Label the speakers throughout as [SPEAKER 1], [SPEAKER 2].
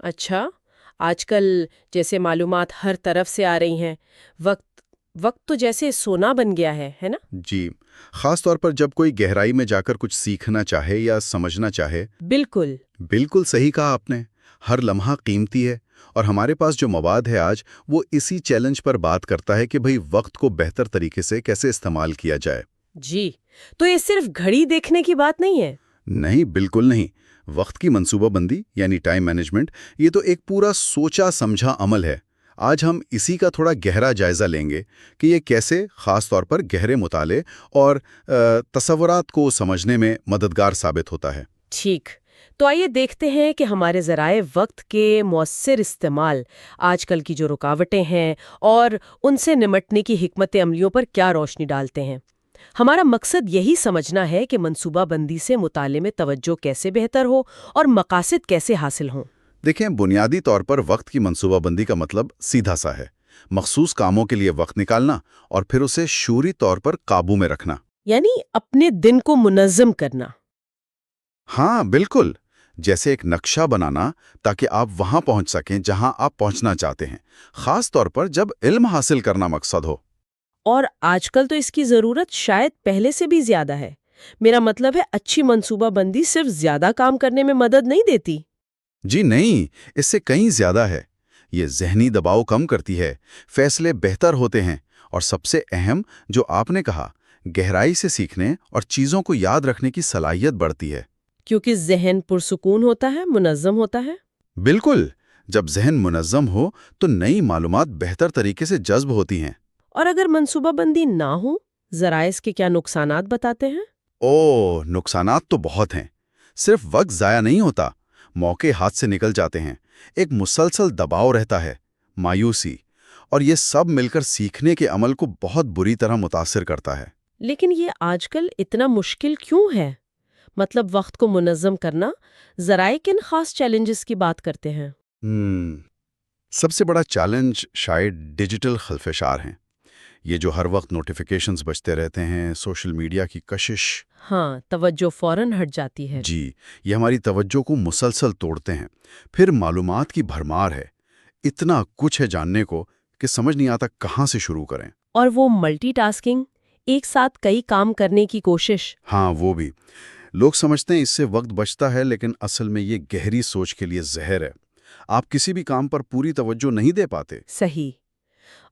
[SPEAKER 1] اچھا، آج کل جیسے معلومات ہر طرف سے آ رہی ہیں، وقت وقت تو جیسے سونا بن گیا ہے نا؟
[SPEAKER 2] جی، خاص طور پر جب کوئی گہرائی میں جا کر کچھ سیکھنا چاہے یا سمجھنا چاہے۔
[SPEAKER 1] بالکل۔
[SPEAKER 2] بالکل صحیح کہا آپ نے، ہر لمحہ قیمتی ہے، اور ہمارے پاس جو مواد ہے آج، وہ اسی چیلنج پر بات کرتا ہے کہ بھئی وقت کو بہتر طریقے سے کیسے استعمال کیا جائے۔
[SPEAKER 1] جی، تو یہ صرف گھڑی دیکھنے کی بات نہیں ہے؟
[SPEAKER 2] نہیں، بالکل نہیں۔ وقت کی منصوبہ بندی یعنی ٹائم مینجمنٹ، یہ تو ایک پورا سوچا سمجھا عمل ہے۔ آج ہم اسی کا تھوڑا گہرا جائزہ لیں گے کہ یہ کیسے خاص طور پر گہرے مطالعے اور تصورات کو سمجھنے میں مددگار ثابت ہوتا ہے۔
[SPEAKER 1] ٹھیک، تو آئیے دیکھتے ہیں کہ ہمارے ذرائع وقت کے مؤثر استعمال آج کل کی جو رکاوٹیں ہیں اور ان سے نمٹنے کی حکمت عملیوں پر کیا روشنی ڈالتے ہیں۔ ہمارا مقصد یہی سمجھنا ہے کہ منصوبہ بندی سے مطالعے میں توجہ کیسے بہتر ہو اور مقاصد کیسے حاصل ہوں۔
[SPEAKER 2] دیکھیں، بنیادی طور پر وقت کی منصوبہ بندی کا مطلب سیدھا سا ہے، مخصوص کاموں کے لیے وقت نکالنا اور پھر اسے شعوری طور پر قابو میں رکھنا۔
[SPEAKER 1] یعنی اپنے دن کو منظم کرنا۔
[SPEAKER 2] ہاں بالکل، جیسے ایک نقشہ بنانا تاکہ آپ وہاں پہنچ سکیں جہاں آپ پہنچنا چاہتے ہیں، خاص طور پر جب علم حاصل کرنا مقصد ہو۔
[SPEAKER 1] اور آج کل تو اس کی ضرورت شاید پہلے سے بھی زیادہ ہے۔ میرا مطلب ہے اچھی منصوبہ بندی صرف زیادہ کام کرنے میں مدد نہیں دیتی۔
[SPEAKER 2] جی نہیں، اس سے کہیں زیادہ ہے۔ یہ ذہنی دباؤ کم کرتی ہے، فیصلے بہتر ہوتے ہیں، اور سب سے اہم جو آپ نے کہا، گہرائی سے سیکھنے اور چیزوں کو یاد رکھنے کی صلاحیت بڑھتی ہے۔
[SPEAKER 1] کیونکہ ذہن پرسکون ہوتا ہے، منظم ہوتا ہے۔
[SPEAKER 2] بالکل، جب ذہن منظم ہو تو نئی معلومات بہتر طریقے سے جذب ہوتی ہیں۔
[SPEAKER 1] اور اگر منصوبہ بندی نہ ہو، ذرائع کے کیا نقصانات بتاتے ہیں؟
[SPEAKER 2] نقصانات تو بہت ہیں۔ صرف وقت ضائع نہیں ہوتا، موقع ہاتھ سے نکل جاتے ہیں، ایک مسلسل دباؤ رہتا ہے، مایوسی، اور یہ سب مل کر سیکھنے کے عمل کو بہت بری طرح متاثر کرتا ہے۔
[SPEAKER 1] لیکن یہ آج کل اتنا مشکل کیوں ہے؟ مطلب وقت کو منظم کرنا، ذرائع کن خاص چیلنجز کی بات کرتے ہیں؟
[SPEAKER 2] سب سے بڑا چیلنج شاید ڈیجیٹل خلفشار ہیں۔ یہ جو ہر وقت نوٹیفیکیشنز بجتے رہتے ہیں، سوشل میڈیا کی کشش۔
[SPEAKER 1] ہاں، توجہ فوراً ہٹ جاتی ہے۔
[SPEAKER 2] جی، یہ ہماری توجہ کو مسلسل توڑتے ہیں۔ پھر معلومات کی بھرمار ہے، اتنا کچھ ہے جاننے کو کہ سمجھ نہیں آتا کہاں سے شروع کریں۔
[SPEAKER 1] اور وہ ملٹی ٹاسکنگ، ایک ساتھ کئی کام کرنے کی کوشش۔
[SPEAKER 2] ہاں، وہ بھی۔ لوگ سمجھتے ہیں اس سے وقت بچتا ہے، لیکن اصل میں یہ گہری سوچ کے لیے زہر ہے۔ آپ کسی بھی کام پر پوری توجہ نہیں دے پاتے۔
[SPEAKER 1] صحیح۔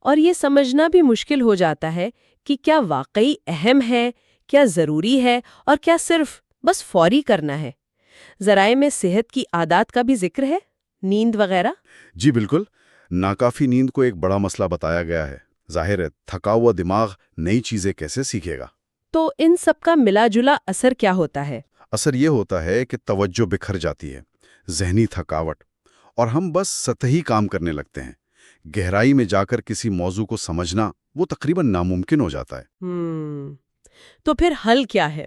[SPEAKER 1] اور یہ سمجھنا بھی مشکل ہو جاتا ہے کہ کیا واقعی اہم ہے، کیا ضروری ہے، اور کیا صرف بس فوری کرنا ہے۔ ذرائع میں صحت کی عادات کا بھی ذکر ہے، نیند وغیرہ۔
[SPEAKER 2] جی بالکل، ناکافی نیند کو ایک بڑا مسئلہ بتایا گیا ہے۔ ظاہر ہے، تھکا ہوا دماغ نئی چیزیں کیسے سیکھے گا؟
[SPEAKER 1] تو ان سب کا ملا جلا اثر کیا ہوتا ہے؟
[SPEAKER 2] اثر یہ ہوتا ہے کہ توجہ بکھر جاتی ہے، ذہنی تھکاوٹ، اور ہم بس سطحی کام کرنے لگتے ہیں۔ گہرائی میں جا کر کسی موضوع کو سمجھنا وہ تقریباً ناممکن ہو جاتا ہے۔
[SPEAKER 1] تو پھر حل کیا ہے؟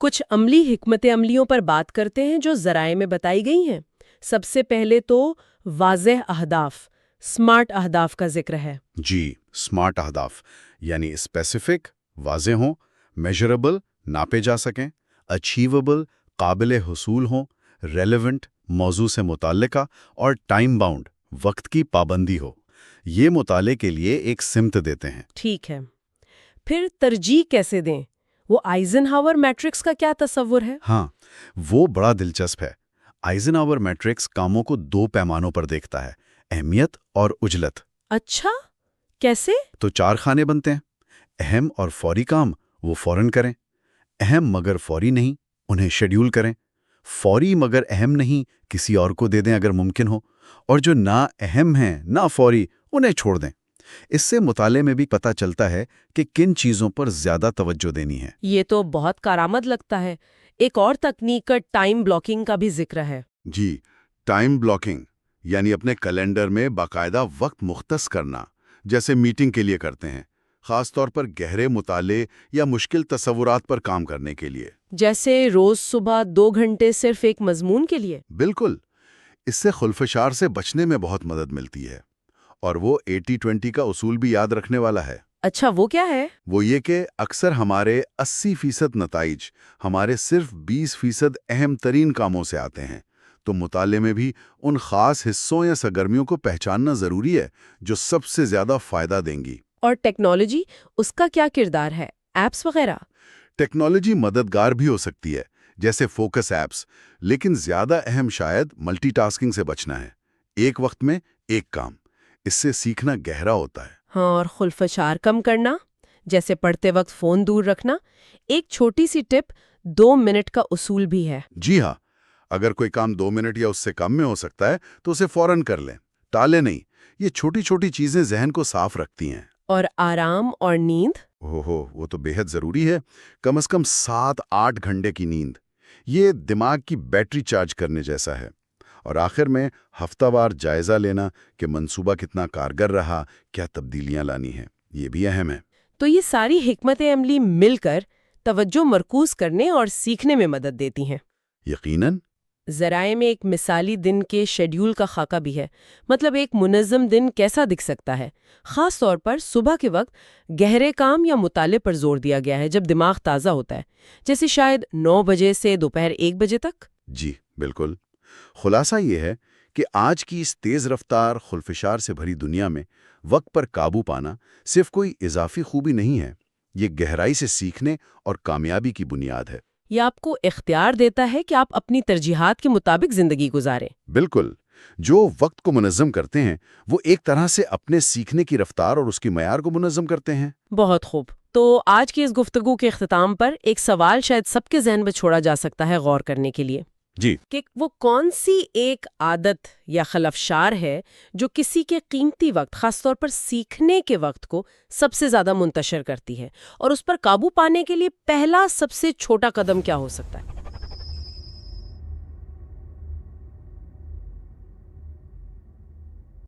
[SPEAKER 1] کچھ عملی حکمت عملیوں پر بات کرتے ہیں جو ذرائع میں بتائی گئی ہیں۔ سب سے پہلے تو واضح اہداف، سمارٹ اہداف کا ذکر ہے۔
[SPEAKER 2] جی، سمارٹ اہداف یعنی اسپیسیفک، واضح ہوں، میجربل، ناپے جا سکیں، اچیویبل، قابل حصول ہوں، ریلیونٹ، موضوع سے متعلقہ، اور ٹائم باؤنڈ، وقت کی پابندی ہو۔ یہ مطالعے کے لیے ایک سمت دیتے ہیں۔
[SPEAKER 1] ٹھیک ہے، پھر ترجیح کیسے دیں؟ وہ آئزن ہاور میٹرکس کا کیا تصور ہے؟
[SPEAKER 2] ہاں، وہ بڑا دلچسپ ہے۔ آئزن ہاور میٹرکس کاموں کو دو پیمانوں پر دیکھتا ہے، اہمیت اور عجلت۔
[SPEAKER 1] اچھا، کیسے؟
[SPEAKER 2] تو چار خانے بنتے ہیں۔ اہم اور فوری کام وہ فوراً کریں، اہم مگر فوری نہیں انہیں شیڈیول کریں، فوری مگر اہم نہیں کسی اور کو دے دیں اگر ممکن ہو، اور جو نہ اہم ہیں نہ فوری انہیں چھوڑ دیں۔ اس سے مطالعے میں بھی پتہ چلتا ہے کہ کن چیزوں پر زیادہ توجہ دینی ہے۔
[SPEAKER 1] یہ تو بہت کارآمد لگتا ہے۔ ایک اور تکنیک کا ٹائم بلاکنگ کا بھی ذکر ہے۔
[SPEAKER 2] جی، ٹائم بلاکنگ یعنی اپنے کیلنڈر میں باقاعدہ وقت مختص کرنا، جیسے میٹنگ کے لیے کرتے ہیں، خاص طور پر گہرے مطالعے یا مشکل تصورات پر کام کرنے کے لیے۔
[SPEAKER 1] جیسے روز صبح 2 گھنٹے صرف ایک مضمون کے لیے۔
[SPEAKER 2] بالکل، اس سے خلفشار سے بچنے میں بہت مدد ملتی ہے، اور وہ 80-20 کا اصول بھی یاد رکھنے والا ہے۔
[SPEAKER 1] اچھا، وہ کیا ہے؟
[SPEAKER 2] وہ یہ کہ اکثر ہمارے 80% نتائج ہمارے صرف 20% اہم ترین کاموں سے آتے ہیں۔ تو مطالعے میں بھی ان خاص حصوں یا سرگرمیوں کو پہچاننا ضروری ہے جو سب سے زیادہ فائدہ دیں گی۔
[SPEAKER 1] اور ٹیکنالوجی، اس کا کیا کردار ہے؟ ایپس وغیرہ؟
[SPEAKER 2] ٹیکنالوجی مددگار بھی ہو سکتی ہے، جیسے فوکس ایپس، لیکن زیادہ اہم شاید ملٹی ٹاسکنگ سے بچنا ہے۔ ایک وقت میں ایک کام، اس سے سیکھنا گہرا ہوتا ہے۔
[SPEAKER 1] ہاں، اور خلفشار کم کرنا، جیسے پڑھتے وقت فون دور رکھنا۔ ایک چھوٹی سی ٹپ 2 منٹ کا اصول بھی ہے۔
[SPEAKER 2] جی ہاں، اگر کوئی کام 2 منٹ یا اس سے کم میں ہو سکتا ہے تو اسے فوراً کر لیں، ٹالے نہیں۔ یہ چھوٹی چھوٹی چیزیں ذہن کو صاف رکھتی ہیں۔
[SPEAKER 1] اور آرام اور نیند؟
[SPEAKER 2] وہ تو بے حد ضروری ہے۔ کم از کم 7-8 گھنٹے کی نیند، یہ دماغ کی بیٹری چارج کرنے جیسا ہے۔ اور آخر میں ہفتہ وار جائزہ لینا کہ منصوبہ کتنا کارگر رہا، کیا تبدیلیاں لانی ہیں، یہ بھی اہم ہے۔
[SPEAKER 1] تو یہ ساری حکمت عملی مل کر توجہ مرکوز کرنے اور سیکھنے میں مدد دیتی ہیں۔
[SPEAKER 2] یقیناً۔
[SPEAKER 1] ذرائع میں ایک مثالی دن کے شیڈیول کا خاکہ بھی ہے، مطلب ایک منظم دن کیسا دکھ سکتا ہے۔ خاص طور پر صبح کے وقت گہرے کام یا مطالعے پر زور دیا گیا ہے جب دماغ تازہ ہوتا ہے، جیسے شاید 9 بجے سے دوپہر 1 بجے تک۔
[SPEAKER 2] جی بالکل۔ خلاصہ یہ ہے کہ آج کی اس تیز رفتار خلفشار سے بھری دنیا میں وقت پر قابو پانا صرف کوئی اضافی خوبی نہیں ہے، یہ گہرائی سے سیکھنے اور کامیابی کی بنیاد ہے۔
[SPEAKER 1] یہ آپ کو اختیار دیتا ہے کہ آپ اپنی ترجیحات کے مطابق زندگی گزاریں۔
[SPEAKER 2] بالکل۔ جو وقت کو منظم کرتے ہیں وہ ایک طرح سے اپنے سیکھنے کی رفتار اور اس کی معیار کو منظم کرتے ہیں۔
[SPEAKER 1] بہت خوب۔ تو آج کی اس گفتگو کے اختتام پر ایک سوال شاید سب کے ذہن میں چھوڑا جا سکتا ہے غور کرنے کے لیے،
[SPEAKER 2] جی،
[SPEAKER 1] کہ وہ کون سی ایک عادت یا خلفشار ہے جو کسی کے قیمتی وقت، خاص طور پر سیکھنے کے وقت کو سب سے زیادہ منتشر کرتی ہے، اور اس پر قابو پانے کے لیے پہلا سب سے چھوٹا قدم کیا ہو سکتا ہے؟